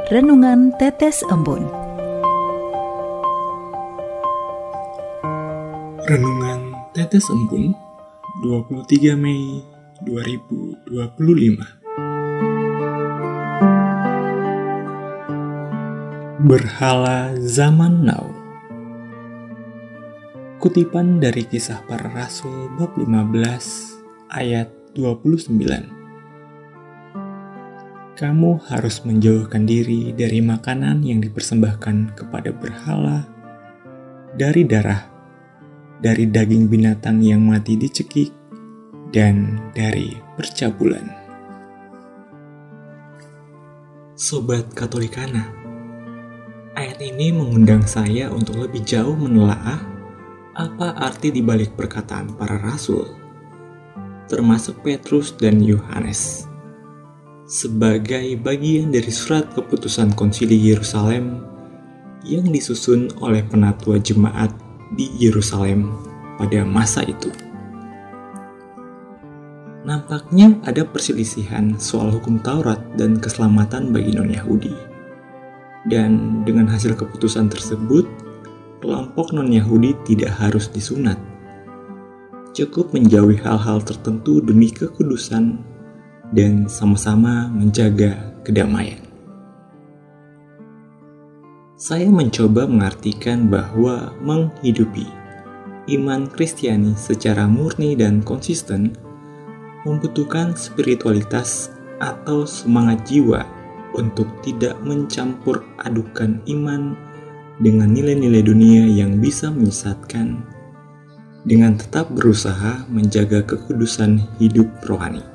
Renungan Tetes Embun. Renungan Tetes Embun 23 Mei 2025. Berhala Zaman Now. Kutipan dari Kisah Para Rasul bab 15 ayat 29. Kamu harus menjauhkan diri dari makanan yang dipersembahkan kepada berhala, dari darah, dari daging binatang yang mati dicekik, dan dari percabulan. Sobat Katolikana, ayat ini mengundang saya untuk lebih jauh menelaah apa arti dibalik perkataan para rasul, termasuk Petrus dan Yohanes, sebagai bagian dari surat keputusan Konsili Yerusalem yang disusun oleh penatua jemaat di Yerusalem pada masa itu. Nampaknya ada perselisihan soal hukum Taurat dan keselamatan bagi non-Yahudi. Dan dengan hasil keputusan tersebut, kelompok non-Yahudi tidak harus disunat. Cukup menjauhi hal-hal tertentu demi kekudusan dan sama-sama menjaga kedamaian. Saya mencoba mengartikan bahwa menghidupi iman Kristiani secara murni dan konsisten membutuhkan spiritualitas atau semangat jiwa untuk tidak mencampur adukan iman dengan nilai-nilai dunia yang bisa menyesatkan, dengan tetap berusaha menjaga kekudusan hidup rohani.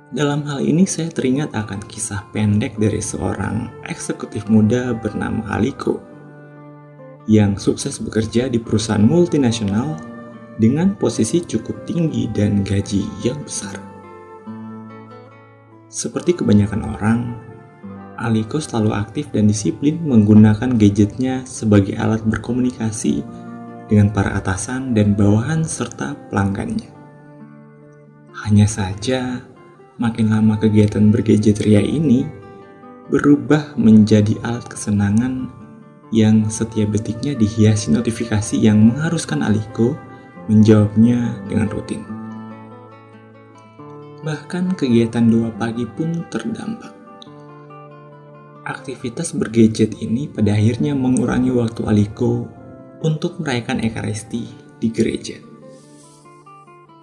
Dalam hal ini saya teringat akan kisah pendek dari seorang eksekutif muda bernama Aliko yang sukses bekerja di perusahaan multinasional dengan posisi cukup tinggi dan gaji yang besar. Seperti kebanyakan orang, Aliko selalu aktif dan disiplin menggunakan gadgetnya sebagai alat berkomunikasi dengan para atasan dan bawahan serta pelanggannya. Hanya saja, makin lama kegiatan bergadget ria ini berubah menjadi alat kesenangan yang setiap detiknya dihiasi notifikasi yang mengharuskan Aliko menjawabnya dengan rutin. Bahkan kegiatan doa pagi pun terdampak. Aktivitas bergadget ini pada akhirnya mengurangi waktu Aliko untuk merayakan Ekaristi di gereja.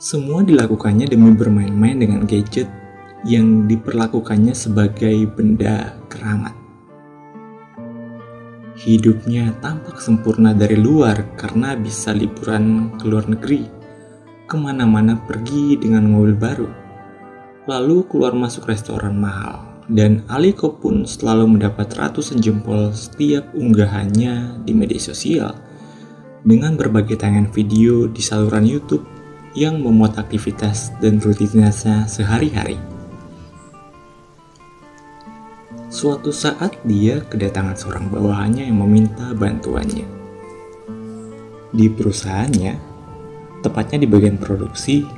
Semua dilakukannya demi bermain-main dengan gadget yang diperlakukannya sebagai benda keramat. Hidupnya tampak sempurna dari luar karena bisa liburan ke luar negeri, kemana-mana pergi dengan mobil baru, lalu keluar masuk restoran mahal, dan Aliko pun selalu mendapat ratusan jempol setiap unggahannya di media sosial dengan berbagai tayangan video di saluran YouTube yang memuat aktivitas dan rutinitasnya sehari-hari. Suatu saat dia kedatangan seorang bawahannya yang meminta bantuannya. Di perusahaannya, tepatnya di bagian produksi,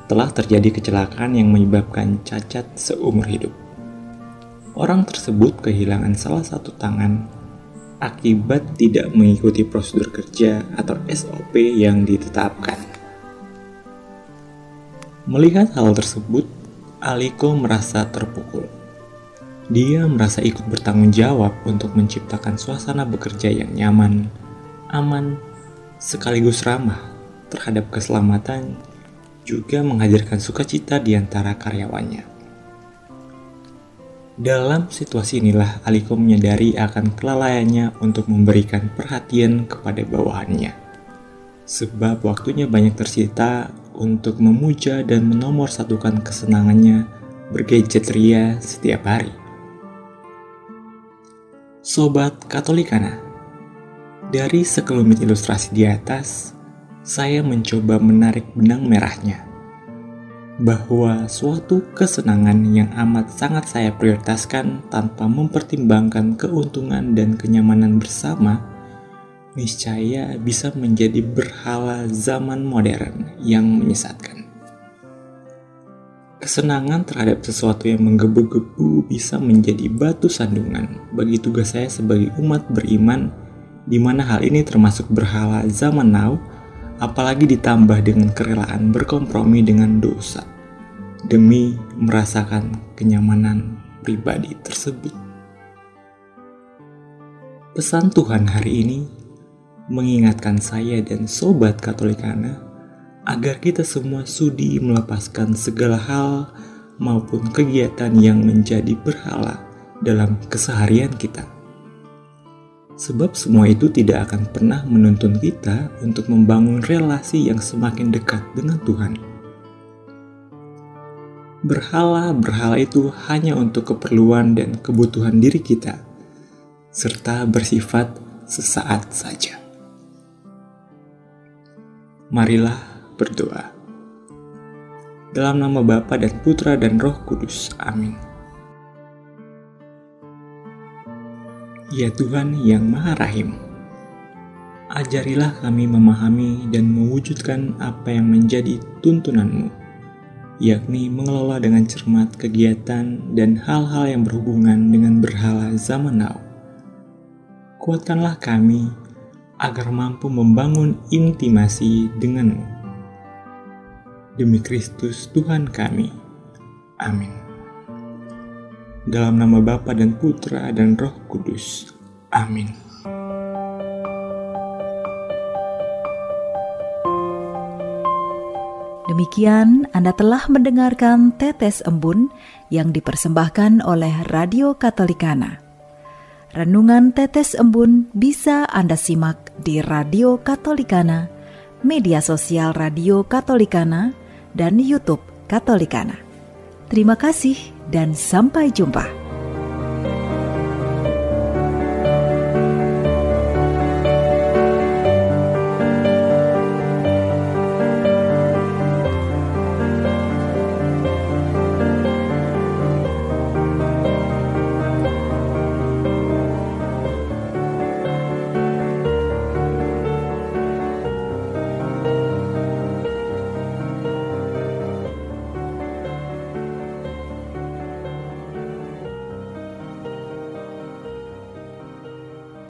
telah terjadi kecelakaan yang menyebabkan cacat seumur hidup. Orang tersebut kehilangan salah satu tangan akibat tidak mengikuti prosedur kerja atau SOP yang ditetapkan. Melihat hal tersebut, Aliko merasa terpukul. Dia merasa ikut bertanggung jawab untuk menciptakan suasana bekerja yang nyaman, aman, sekaligus ramah terhadap keselamatan, juga menghadirkan sukacita di antara karyawannya. Dalam situasi inilah Aliko menyadari akan kelalaiannya untuk memberikan perhatian kepada bawahannya, sebab waktunya banyak tersita untuk memuja dan menomorsatukan kesenangannya bergadget ria setiap hari. Sobat Katolikana, dari sekelumit ilustrasi di atas, saya mencoba menarik benang merahnya, bahwa suatu kesenangan yang amat sangat saya prioritaskan tanpa mempertimbangkan keuntungan dan kenyamanan bersama, niscaya bisa menjadi berhala zaman modern yang menyesatkan. Kesenangan terhadap sesuatu yang menggebu-gebu bisa menjadi batu sandungan bagi tugas saya sebagai umat beriman, di mana hal ini termasuk berhala zaman now, apalagi ditambah dengan kerelaan berkompromi dengan dosa demi merasakan kenyamanan pribadi tersebut. Pesan Tuhan hari ini mengingatkan saya dan Sobat Katolikana agar kita semua sudi melepaskan segala hal maupun kegiatan yang menjadi berhala dalam keseharian kita. Sebab semua itu tidak akan pernah menuntun kita untuk membangun relasi yang semakin dekat dengan Tuhan. Berhala-berhala itu hanya untuk keperluan dan kebutuhan diri kita, serta bersifat sesaat saja. Marilah berdoa. Dalam nama Bapa dan Putra dan Roh Kudus. Amin. Ya Tuhan yang Maha Rahim, ajarilah kami memahami dan mewujudkan apa yang menjadi tuntunan-Mu, yakni mengelola dengan cermat kegiatan dan hal-hal yang berhubungan dengan berhala zaman now. Kuatkanlah kami agar mampu membangun intimasi dengan-Mu. Demi Kristus Tuhan kami. Amin. Dalam nama Bapa dan Putra dan Roh Kudus. Amin. Demikian Anda telah mendengarkan Tetes Embun yang dipersembahkan oleh Radio Katolikana. Renungan Tetes Embun bisa Anda simak di Radio Katolikana, media sosial Radio Katolikana, dan YouTube Katolikana. Terima kasih dan sampai jumpa.